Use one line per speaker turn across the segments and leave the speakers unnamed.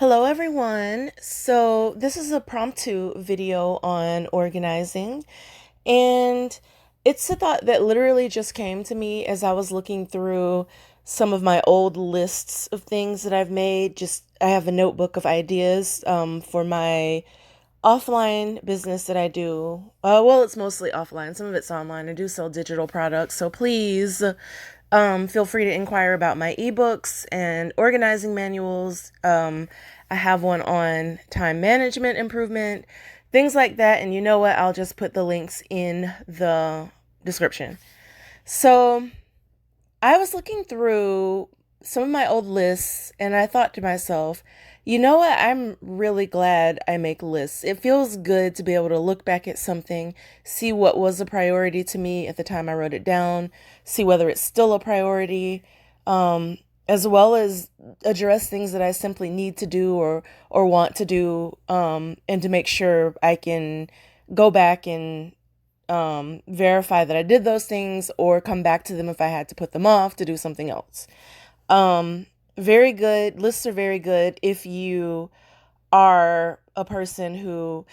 Hello everyone. So this is a promptu video on organizing, and it's a thought that literally just came to me as I was looking through some of my old lists of things that I've made. I have a notebook of ideas for my offline business that I do. Well, it's mostly offline. Some of it's online. I do sell digital products, so please feel free to inquire about my ebooks and organizing manuals. I have one on time management improvement, things like that. And you know what? I'll just put the links in the description. So I was looking through some of my old lists and I thought to myself, you know what? I'm really glad I make lists. It feels good to be able to look back at something, see what was a priority to me at the time I wrote it down, see whether it's still a priority, as well as address things that I simply need to do or want to do, and to make sure I can go back and verify that I did those things or come back to them if I had to put them off to do something else. Very good. Lists are very good if you are a person who,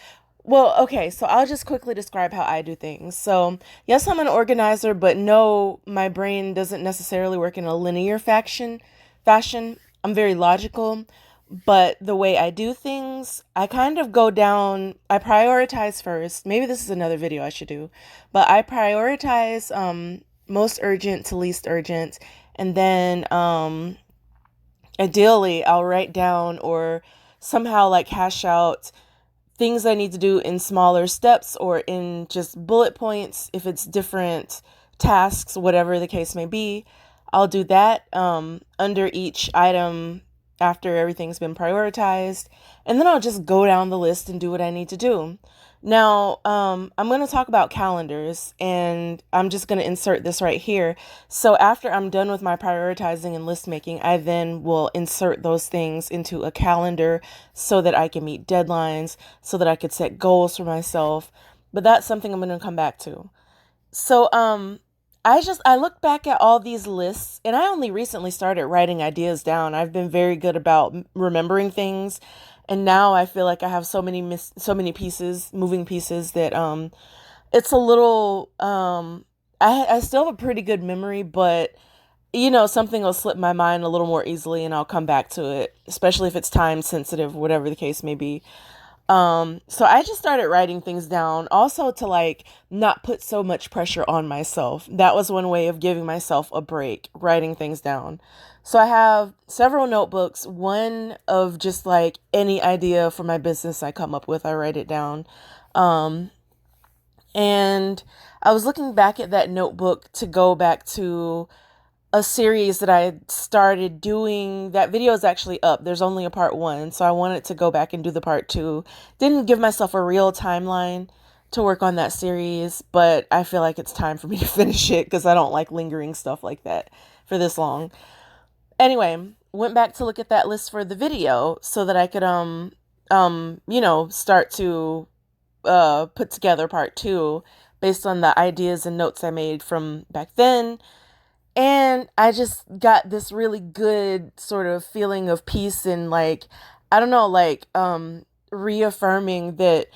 well, okay, so I'll just quickly describe how I do things. So, yes, I'm an organizer, but no, my brain doesn't necessarily work in a linear fashion. I'm very logical, but the way I do things, I kind of go down, I prioritize first. Maybe this is another video I should do, but I prioritize most urgent to least urgent, and then ideally I'll write down or somehow like hash out things I need to do in smaller steps or in just bullet points if it's different tasks, whatever the case may be. I'll do that under each item after everything's been prioritized, and then I'll just go down the list and do what I need to do. Now, I'm going to talk about calendars, and I'm just going to insert this right here. So after I'm done with my prioritizing and list making, I then will insert those things into a calendar so that I can meet deadlines, so that I could set goals for myself. But that's something I'm going to come back to. So, I look back at all these lists, and I only recently started writing ideas down. I've been very good about remembering things, and now I feel like I have so many pieces, moving pieces that it's a little I still have a pretty good memory, but something will slip my mind a little more easily and I'll come back to it, especially if it's time sensitive, whatever the case may be. So I just started writing things down also to like not put so much pressure on myself. That was one way of giving myself a break, writing things down. So I have several notebooks, one of just like any idea for my business I come up with, I write it down. Um, and I was looking back at that notebook to go back to a series that I started doing. That video is actually up. There's only a part one, so I wanted to go back and do the part two. Didn't give myself a real timeline to work on that series, but I feel like it's time for me to finish it because I don't like lingering stuff like that for this long. Anyway, went back to look at that list for the video so that I could start to put together part two based on the ideas and notes I made from back then. And I just got this really good sort of feeling of peace and like, I don't know, like reaffirming that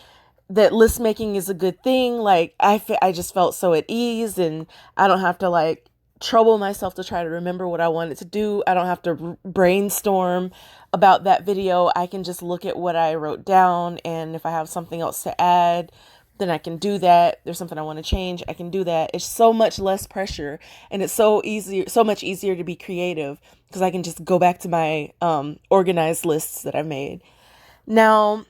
list making is a good thing. Like I just felt so at ease, and I don't have to like trouble myself to try to remember what I wanted to do. I don't have to brainstorm about that video. I can just look at what I wrote down, and if I have something else to add, then I can do that. There's something I want to change, I can do that. It's so much less pressure, and it's so much easier to be creative because I can just go back to my organized lists that I've made. Now,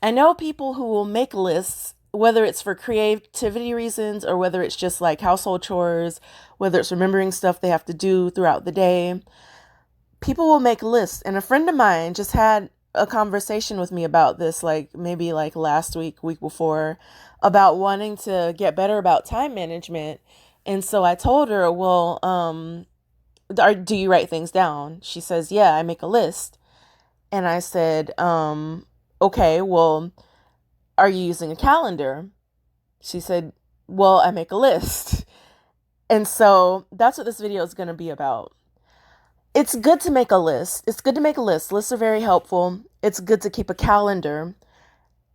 I know people who will make lists, whether it's for creativity reasons or whether it's just like household chores, whether it's remembering stuff they have to do throughout the day. People will make lists, and a friend of mine just had a conversation with me about this, like maybe like last week before, about wanting to get better about time management. And so I told her, well, do you write things down? She says, yeah, I make a list. And I said, okay, well, are you using a calendar? She said, well, I make a list. And so that's what this video is going to be about. It's good to make a list. It's good to make a list. Lists are very helpful. It's good to keep a calendar.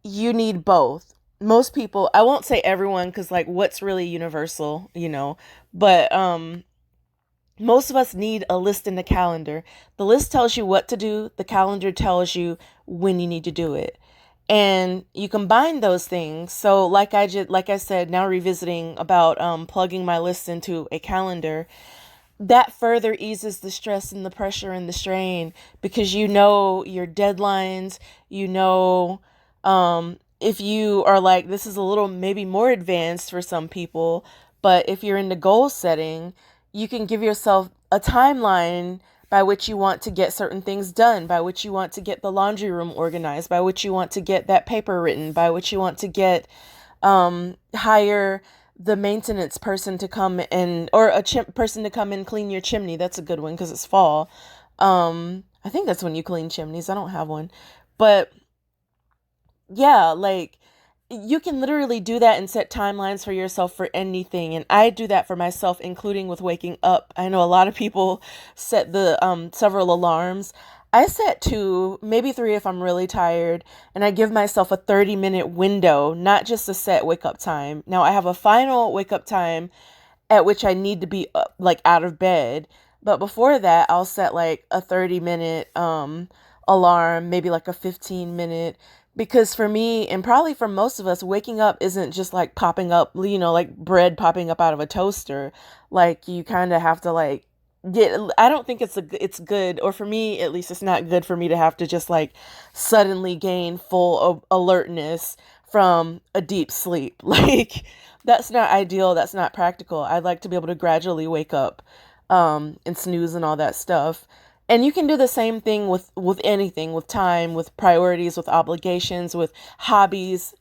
You need both. Most people, I won't say everyone because like what's really universal, but most of us need a list in the calendar. The list tells you what to do, the calendar tells you when you need to do it. And you combine those things. So like I said, now revisiting about plugging my list into a calendar, that further eases the stress and the pressure and the strain because you know your deadlines, if you are like, this is a little maybe more advanced for some people, but if you're into goal setting, you can give yourself a timeline by which you want to get certain things done, by which you want to get the laundry room organized, by which you want to get that paper written, by which you want to get hire the maintenance person to come and or person to come and clean your chimney. That's a good one because it's fall. I think that's when you clean chimneys. I don't have one, but yeah, like you can literally do that and set timelines for yourself for anything. And I do that for myself, including with waking up. I know a lot of people set the several alarms. I set two, maybe three if I'm really tired, and I give myself a 30-minute window, not just a set wake up time. Now I have a final wake up time at which I need to be like out of bed. But before that, I'll set like a 30-minute alarm, maybe like a 15-minute. Because for me, and probably for most of us, waking up isn't just like popping up, like bread popping up out of a toaster. Like you kind of have to like I don't think it's good, or for me at least, it's not good for me to have to just like suddenly gain full alertness from a deep sleep. Like that's not ideal. That's not practical. I'd like to be able to gradually wake up, and snooze and all that stuff. And you can do the same thing with anything, with time, with priorities, with obligations, with hobbies,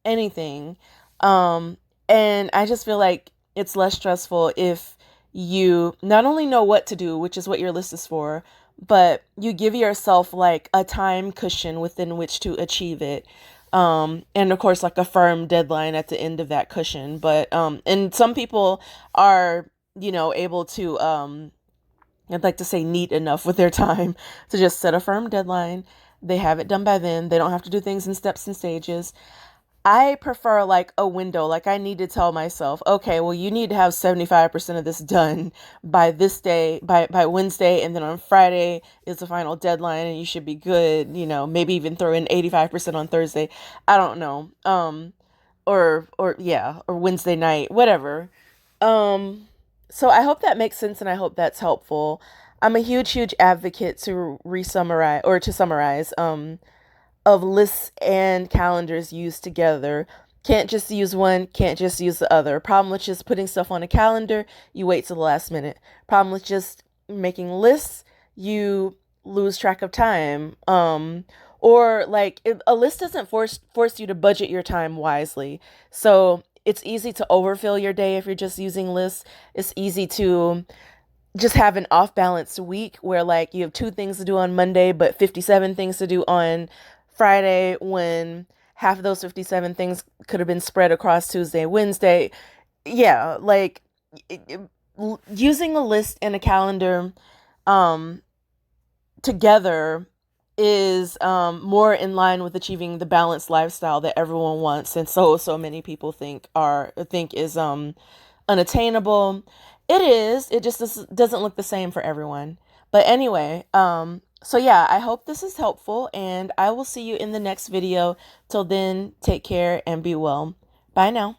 anything. Um, and I just feel like it's less stressful if you not only know what to do, which is what your list is for, but you give yourself like a time cushion within which to achieve it. And of course, like a firm deadline at the end of that cushion. But, and some people are, able to, I'd like to say neat enough with their time to just set a firm deadline. They have it done by then. They don't have to do things in steps and stages. I prefer like a window. Like I need to tell myself, okay, well, you need to have 75% of this done by this day, by Wednesday. And then on Friday is the final deadline and you should be good. Maybe even throw in 85% on Thursday. I don't know. Or yeah, or Wednesday night, whatever. Um, so I hope that makes sense and I hope that's helpful. I'm a huge advocate to summarize, of lists and calendars used together. Can't just use one, can't just use the other. Problem with just putting stuff on a calendar, you wait till the last minute. Problem with just making lists, you lose track of time. Or like a list doesn't force you to budget your time wisely. So it's easy to overfill your day if you're just using lists. It's easy to just have an off balanced week where like you have two things to do on Monday, but 57 things to do on Friday when half of those 57 things could have been spread across Tuesday and Wednesday. Yeah, like using a list and a calendar um, together is more in line with achieving the balanced lifestyle that everyone wants and so many people think is unattainable. It is. It just doesn't look the same for everyone. But anyway, so yeah, I hope this is helpful and I will see you in the next video. Till then, take care and be well. Bye now.